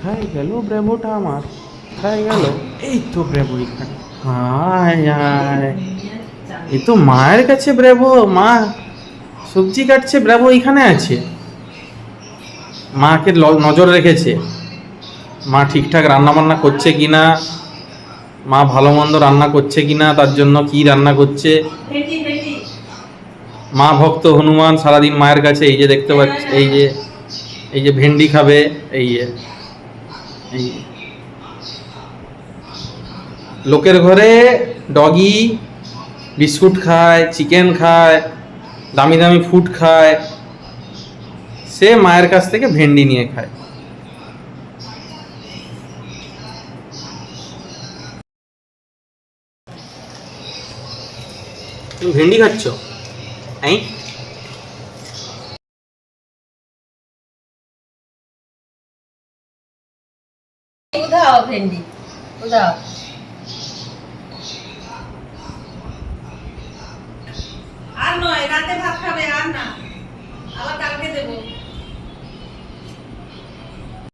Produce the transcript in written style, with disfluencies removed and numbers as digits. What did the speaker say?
কোথায় গেল ব্রেভোটা আমার? কোথায় গেল? এই তো ব্রেভো এখানে। হায় হায়, এই তো মায়ের কাছে ব্রেভো। মা সবজি কাটছে, ব্রেভো এখানে আছে। মাকে নজর রেখেছে, মা ঠিকঠাক রান্না বান্না করছে কিনা, মা ভালো মন্দ রান্না করছে কিনা, তার জন্য কি রান্না করছে। মা ভক্ত হনুমান, সারাদিন মায়ের কাছে। এই যে দেখতে পাচ্ছি, এই যে ভেন্ডি খাবে, এই যে এই লোকের ঘরে ডগি বিস্কুট খায়, চিকেন খায়, দামি দামি ফুড খায়, সে মায়ের কাছ থেকে ভেন্ডি নিয়ে খায়। তুমি ভেন্ডি খাচ্ছ? হ্যাঁ, উধাও ভেন্ডি উধাও। আর নয়, রাতে ভাত খাবে আর না।